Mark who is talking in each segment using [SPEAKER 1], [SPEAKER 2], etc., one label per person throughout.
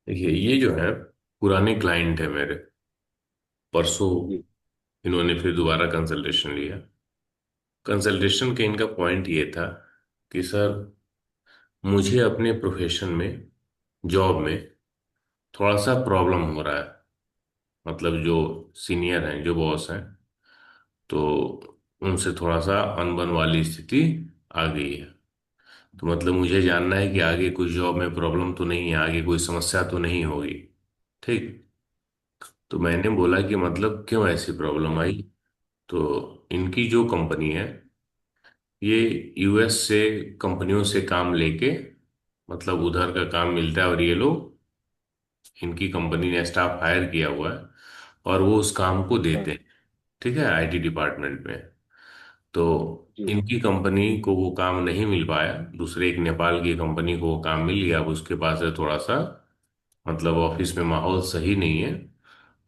[SPEAKER 1] देखिए, ये जो है पुराने क्लाइंट है मेरे। परसों
[SPEAKER 2] जी।
[SPEAKER 1] इन्होंने फिर दोबारा कंसल्टेशन लिया। कंसल्टेशन के इनका पॉइंट ये था कि सर, मुझे अपने प्रोफेशन में, जॉब में थोड़ा सा प्रॉब्लम हो रहा है। मतलब जो सीनियर हैं, जो बॉस हैं, तो उनसे थोड़ा सा अनबन वाली स्थिति आ गई है। तो मतलब मुझे जानना है कि आगे कुछ जॉब में प्रॉब्लम तो नहीं है, आगे कोई समस्या तो नहीं होगी। ठीक। तो मैंने बोला कि मतलब क्यों ऐसी प्रॉब्लम आई। तो इनकी जो कंपनी है, ये यूएस से कंपनियों से काम लेके, मतलब उधर का काम मिलता है और ये लोग, इनकी कंपनी ने स्टाफ हायर किया हुआ है और वो उस काम को
[SPEAKER 2] अच्छा।
[SPEAKER 1] देते हैं। ठीक है, आईटी डिपार्टमेंट में। तो
[SPEAKER 2] जी।
[SPEAKER 1] इनकी कंपनी को वो काम नहीं मिल पाया, दूसरे एक नेपाल की कंपनी को वो काम मिल गया। अब उसके पास है थोड़ा सा, मतलब ऑफिस में माहौल सही नहीं है।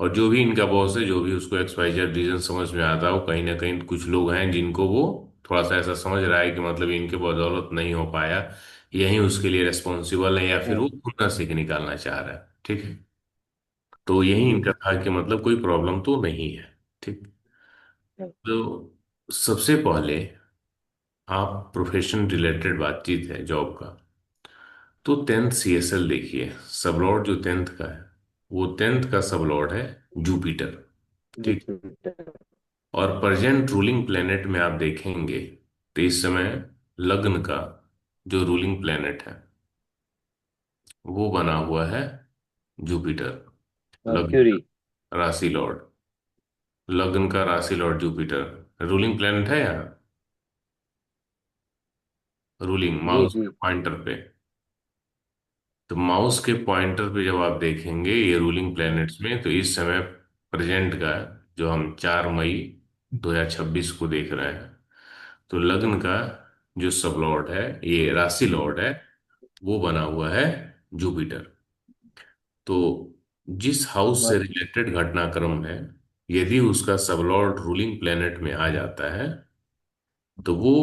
[SPEAKER 1] और जो भी इनका बॉस है, जो भी उसको XYZ रीजन समझ में आता है, वो कहीं ना कहीं कुछ लोग हैं जिनको वो थोड़ा सा ऐसा समझ रहा है कि मतलब इनके बदौलत नहीं हो पाया, यही उसके लिए रेस्पॉन्सिबल है, या फिर वो
[SPEAKER 2] हाँ।
[SPEAKER 1] खुन्नस से निकालना चाह रहा है। ठीक है। तो यही
[SPEAKER 2] जी।
[SPEAKER 1] इनका था कि मतलब कोई प्रॉब्लम तो नहीं है। ठीक।
[SPEAKER 2] हाँ।
[SPEAKER 1] तो सबसे पहले, आप प्रोफेशन रिलेटेड बातचीत है जॉब का, तो 10th CSL देखिए। सबलॉर्ड जो 10th का है, वो 10th का सबलॉर्ड है जुपिटर। ठीक।
[SPEAKER 2] जुपिटर।
[SPEAKER 1] और प्रजेंट रूलिंग प्लेनेट में आप देखेंगे तो इस समय लग्न का जो रूलिंग प्लेनेट है, वो बना हुआ है जुपिटर। लग्न
[SPEAKER 2] मर्क्यूरी।
[SPEAKER 1] का राशि लॉर्ड, लग्न का राशि लॉर्ड जुपिटर रूलिंग प्लेनेट है यहाँ। रूलिंग
[SPEAKER 2] जी
[SPEAKER 1] माउस
[SPEAKER 2] जी।
[SPEAKER 1] के पॉइंटर पे। तो माउस के पॉइंटर पे जब आप देखेंगे ये रूलिंग प्लैनेट्स में, तो इस समय प्रेजेंट का, जो हम 4 मई 2026 को देख रहे हैं, तो लग्न का जो सब लॉर्ड है, ये राशि लॉर्ड है, वो बना हुआ है जुपिटर। तो जिस हाउस से
[SPEAKER 2] मर
[SPEAKER 1] रिलेटेड घटनाक्रम है, यदि उसका सब लॉर्ड रूलिंग प्लैनेट में आ जाता है, तो वो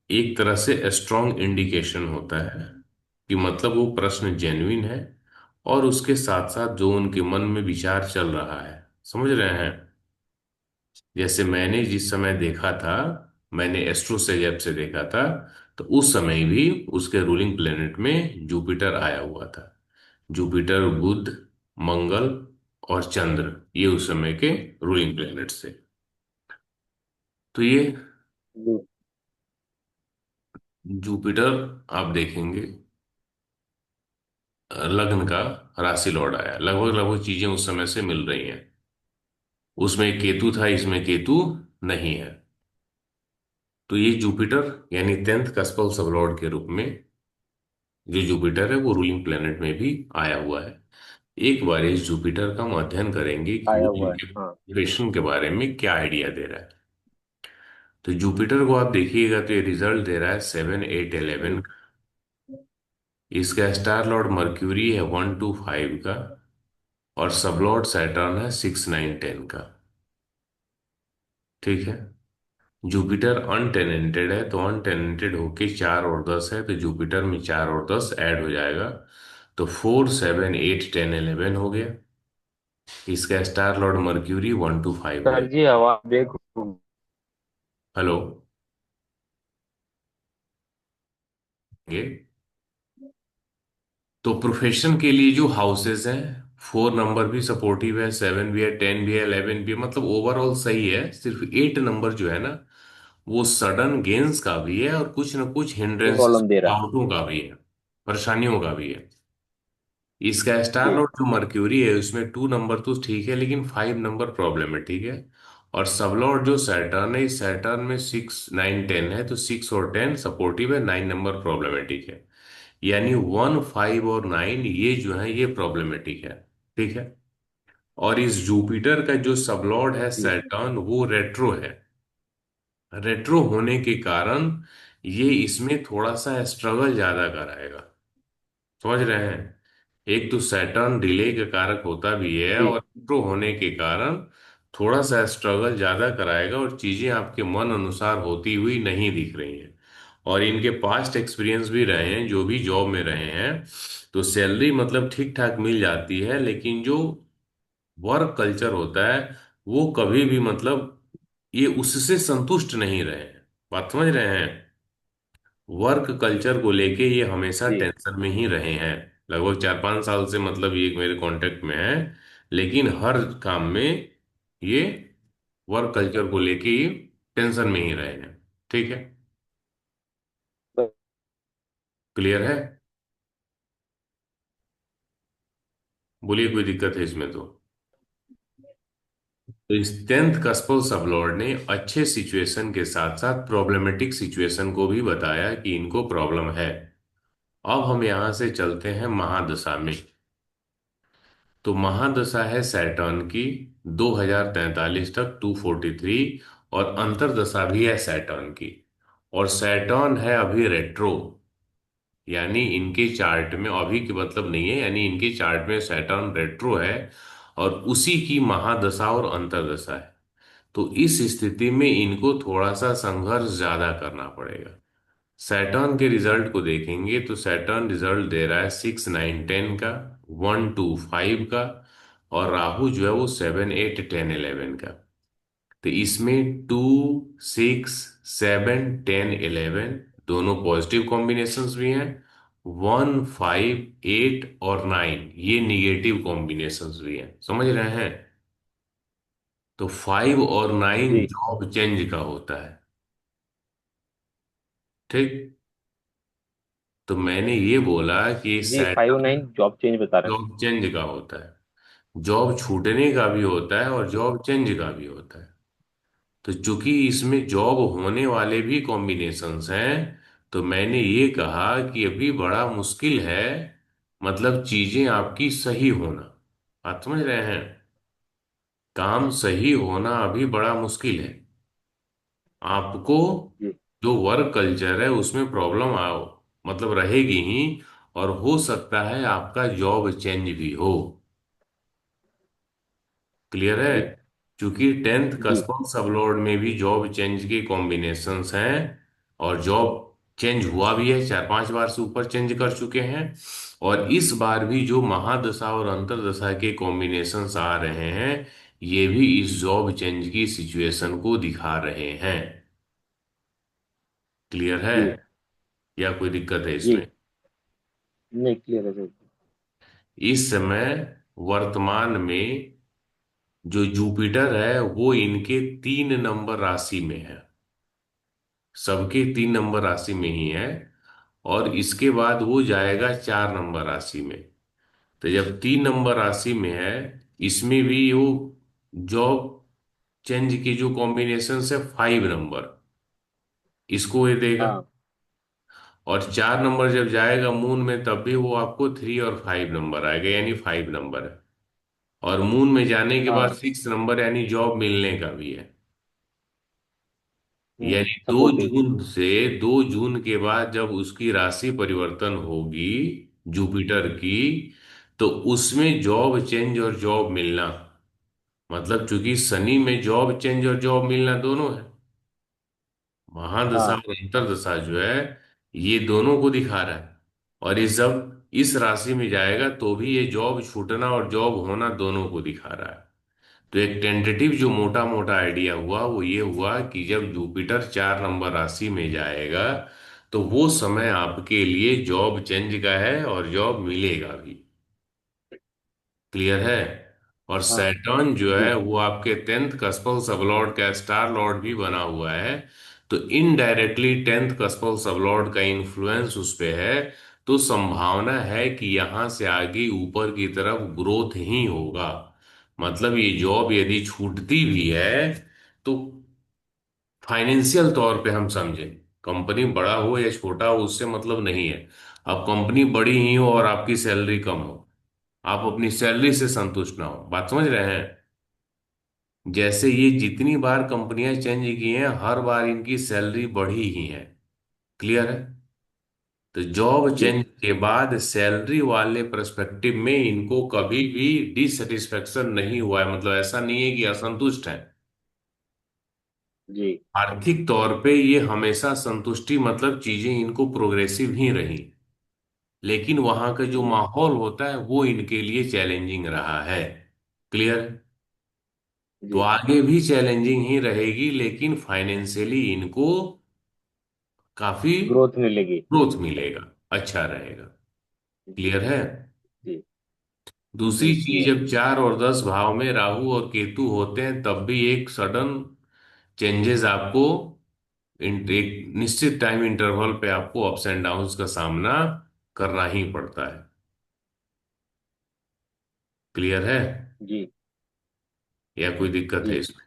[SPEAKER 1] एक तरह से स्ट्रॉन्ग इंडिकेशन होता है कि मतलब वो प्रश्न जेन्युइन है, और उसके साथ साथ जो उनके मन में विचार चल रहा है, समझ रहे हैं। जैसे मैंने जिस समय देखा था, मैंने एस्ट्रो से जब से देखा था, तो उस समय भी उसके रूलिंग प्लेनेट में जुपिटर आया हुआ था। जुपिटर, बुध, मंगल और चंद्र, ये उस समय के रूलिंग प्लेनेट्स थे। तो ये
[SPEAKER 2] जी।
[SPEAKER 1] जुपिटर, आप देखेंगे लग्न का राशि लौट आया, लगभग लगभग चीजें उस समय से मिल रही हैं। उसमें केतु था, इसमें केतु नहीं है। तो ये जुपिटर यानी 10th कस्पल सबलॉर्ड के रूप में जो जुपिटर है, वो रूलिंग प्लेनेट में भी आया हुआ है। एक बार इस जुपिटर का हम अध्ययन करेंगे कि
[SPEAKER 2] आया
[SPEAKER 1] वो
[SPEAKER 2] हुआ है।
[SPEAKER 1] इनके
[SPEAKER 2] हाँ।
[SPEAKER 1] प्रिपरेशन के बारे में क्या आइडिया दे रहा है। तो जुपिटर को आप देखिएगा तो ये रिजल्ट दे रहा है 7 8 11।
[SPEAKER 2] जी।
[SPEAKER 1] इसका स्टार लॉर्ड मर्क्यूरी है 1 2 5 का, और सबलॉर्ड सैटर्न है 6 9 10 का। ठीक है। जुपिटर अनटेनेंटेड है, तो अनटेनेंटेड होके 4 और 10 है, तो जुपिटर में 4 और 10 ऐड हो जाएगा, तो 4 7 8 10 11 हो गया। इसका स्टार लॉर्ड मर्क्यूरी 1 2 5
[SPEAKER 2] सर
[SPEAKER 1] है।
[SPEAKER 2] जी, आवाज ब्रेक हो।
[SPEAKER 1] हेलो। ये तो प्रोफेशन के लिए जो हाउसेस हैं, 4 नंबर भी सपोर्टिव है, 7 भी है, 10 भी है, 11 भी है, मतलब ओवरऑल सही है। सिर्फ 8 नंबर जो है ना, वो सडन गेन्स का भी है और कुछ ना कुछ हिंड्रेंसेस,
[SPEAKER 2] प्रॉब्लम दे रहा है।
[SPEAKER 1] रुकावटों का भी है, परेशानियों का भी है। इसका स्टार
[SPEAKER 2] जी।
[SPEAKER 1] लॉर्ड जो मर्क्यूरी है, उसमें 2 नंबर तो ठीक है, लेकिन 5 नंबर प्रॉब्लमेटिक है। और सब लॉर्ड जो सैटर्न है, इस सैटर्न में 6 9 10 है, तो 6 और 10 सपोर्टिव है, 9 नंबर प्रॉब्लमेटिक है। यानी 1 5 और 9 ये जो है ये प्रॉब्लमेटिक है। ठीक है। और इस जुपिटर का जो सबलॉर्ड है
[SPEAKER 2] जी।
[SPEAKER 1] सैटर्न, वो रेट्रो है। रेट्रो होने के कारण ये इसमें थोड़ा सा स्ट्रगल ज्यादा कराएगा, समझ रहे हैं। एक तो सैटर्न डिले का कारक होता भी है,
[SPEAKER 2] जी।
[SPEAKER 1] और रेट्रो होने के कारण थोड़ा सा स्ट्रगल ज्यादा कराएगा, और चीजें आपके मन अनुसार होती हुई नहीं दिख रही हैं। और इनके पास्ट एक्सपीरियंस भी रहे हैं, जो भी जॉब में रहे हैं, तो सैलरी मतलब ठीक ठाक मिल जाती है, लेकिन जो वर्क कल्चर होता है वो कभी भी मतलब ये उससे संतुष्ट नहीं रहे हैं। बात समझ रहे हैं? वर्क कल्चर को लेके ये हमेशा
[SPEAKER 2] जी
[SPEAKER 1] टेंशन में ही रहे हैं। लगभग 4-5 साल से मतलब ये मेरे कांटेक्ट में है, लेकिन हर काम में ये वर्क कल्चर को लेके ये टेंशन में ही रहे हैं। ठीक है? क्लियर है? बोलिए, कोई दिक्कत है इसमें तो? तो इस 10th कस्पल सबलॉर्ड ने अच्छे सिचुएशन के साथ साथ प्रॉब्लमेटिक सिचुएशन को भी बताया कि इनको प्रॉब्लम है। अब हम यहां से चलते हैं महादशा में। तो महादशा है सैटर्न की, 2043 तक 243, और अंतरदशा भी है सैटर्न की। और सैटर्न है अभी रेट्रो, यानी इनके चार्ट में अभी के मतलब नहीं है, यानी इनके चार्ट में सैटर्न रेट्रो है, और उसी की महादशा और अंतरदशा है। तो इस स्थिति में इनको थोड़ा सा संघर्ष ज्यादा करना पड़ेगा। सैटर्न के रिजल्ट को देखेंगे तो सैटर्न रिजल्ट दे रहा है 6 9 10 का, 1 2 5 का, और राहु जो है वो 7 8 10 11 का। तो इसमें 2 6 7 10 11 दोनों पॉजिटिव कॉम्बिनेशंस भी हैं। 1 5 8 और 9 ये निगेटिव कॉम्बिनेशंस भी हैं। समझ रहे हैं? तो 5 और 9
[SPEAKER 2] जी
[SPEAKER 1] जॉब चेंज का होता है। ठीक। तो मैंने ये बोला कि
[SPEAKER 2] जी, 5 9
[SPEAKER 1] सैटर्न
[SPEAKER 2] जॉब चेंज बता रहे हैं।
[SPEAKER 1] जॉब चेंज का होता है, जॉब छूटने का भी होता है और जॉब चेंज का भी होता है। तो चूंकि इसमें जॉब होने वाले भी कॉम्बिनेशंस हैं, तो मैंने ये कहा कि अभी बड़ा मुश्किल है, मतलब चीजें आपकी सही होना। बात समझ रहे हैं? काम सही होना अभी बड़ा मुश्किल है। आपको
[SPEAKER 2] जी
[SPEAKER 1] जो वर्क कल्चर है उसमें प्रॉब्लम आओ मतलब रहेगी ही, और हो सकता है आपका जॉब चेंज भी हो। क्लियर है?
[SPEAKER 2] जी
[SPEAKER 1] क्योंकि 10th
[SPEAKER 2] जी
[SPEAKER 1] कस्टम सबलॉर्ड में भी जॉब चेंज के कॉम्बिनेशंस हैं, और जॉब चेंज हुआ भी है, 4-5 बार से ऊपर चेंज कर चुके हैं। और इस बार भी जो महादशा और अंतरदशा के कॉम्बिनेशंस आ रहे हैं, ये भी इस जॉब चेंज की सिचुएशन को दिखा रहे हैं। क्लियर है?
[SPEAKER 2] जी
[SPEAKER 1] या कोई दिक्कत है
[SPEAKER 2] जी।
[SPEAKER 1] इसमें?
[SPEAKER 2] नहीं, क्लियर है सर।
[SPEAKER 1] इस समय वर्तमान में जो जुपिटर है वो इनके 3 नंबर राशि में है, सबके 3 नंबर राशि में ही है। और इसके बाद वो जाएगा 4 नंबर राशि में। तो जब 3 नंबर राशि में है, इसमें भी वो जॉब चेंज की जो कॉम्बिनेशन है 5 नंबर, इसको ये देगा।
[SPEAKER 2] हाँ
[SPEAKER 1] और 4 नंबर जब जाएगा मून में, तब भी वो आपको 3 और 5 नंबर आएगा, यानी 5 नंबर है। और मून में जाने के बाद
[SPEAKER 2] हाँ।
[SPEAKER 1] 6 नंबर, यानी जॉब मिलने का भी है। यानी दो
[SPEAKER 2] सपोर्टिव।
[SPEAKER 1] जून से 2 जून के बाद जब उसकी राशि परिवर्तन होगी जुपिटर की, तो उसमें जॉब चेंज और जॉब मिलना, मतलब चूंकि शनि में जॉब चेंज और जॉब मिलना दोनों है, महादशा
[SPEAKER 2] हाँ
[SPEAKER 1] और अंतरदशा जो है ये दोनों को दिखा रहा है। और इस जब इस राशि में जाएगा तो भी ये जॉब छूटना और जॉब होना दोनों को दिखा रहा है। तो एक टेंटेटिव जो मोटा मोटा आइडिया हुआ वो ये हुआ कि जब जुपिटर 4 नंबर राशि में जाएगा, तो वो समय आपके लिए जॉब चेंज का है और जॉब मिलेगा भी। क्लियर है? और
[SPEAKER 2] हाँ।
[SPEAKER 1] सैटर्न जो है
[SPEAKER 2] जी
[SPEAKER 1] वो आपके 10th कस्पल सबलॉर्ड का स्टार लॉर्ड भी बना हुआ है। तो इनडायरेक्टली 10th कस्पल सबलॉर्ड का इन्फ्लुएंस उस पे है। तो संभावना है कि यहां से आगे ऊपर की तरफ ग्रोथ ही होगा। मतलब ये जॉब यदि छूटती भी है, तो फाइनेंशियल तौर पे हम समझें, कंपनी बड़ा हो या छोटा हो उससे मतलब नहीं है। अब कंपनी बड़ी ही हो और आपकी सैलरी कम हो, आप अपनी सैलरी से संतुष्ट ना हो। बात समझ रहे हैं? जैसे ये जितनी बार कंपनियां चेंज की हैं, हर बार इनकी सैलरी बढ़ी ही है। क्लियर है? तो जॉब
[SPEAKER 2] जी
[SPEAKER 1] चेंज के बाद सैलरी वाले पर्सपेक्टिव में इनको कभी भी डिससेटिस्फेक्शन नहीं हुआ है, मतलब ऐसा नहीं है कि असंतुष्ट है।
[SPEAKER 2] जी
[SPEAKER 1] आर्थिक तौर पे ये हमेशा संतुष्टि, मतलब चीजें इनको प्रोग्रेसिव ही रही। लेकिन वहां का जो
[SPEAKER 2] जी।
[SPEAKER 1] माहौल होता है वो इनके लिए चैलेंजिंग रहा है। क्लियर? तो
[SPEAKER 2] जी।
[SPEAKER 1] आगे भी चैलेंजिंग ही रहेगी, लेकिन फाइनेंशियली इनको काफी
[SPEAKER 2] ग्रोथ मिलेगी।
[SPEAKER 1] ग्रोथ मिलेगा, अच्छा रहेगा।
[SPEAKER 2] जी।
[SPEAKER 1] क्लियर है?
[SPEAKER 2] जी।
[SPEAKER 1] दूसरी
[SPEAKER 2] जी
[SPEAKER 1] चीज,
[SPEAKER 2] क्लियर है।
[SPEAKER 1] जब 4 और 10 भाव में राहु और केतु होते हैं तब भी एक सडन चेंजेस आपको एक निश्चित टाइम इंटरवल पे आपको अप्स एंड डाउन्स का सामना करना ही पड़ता है। क्लियर है?
[SPEAKER 2] जी।
[SPEAKER 1] या कोई दिक्कत है
[SPEAKER 2] जी।
[SPEAKER 1] इसमें?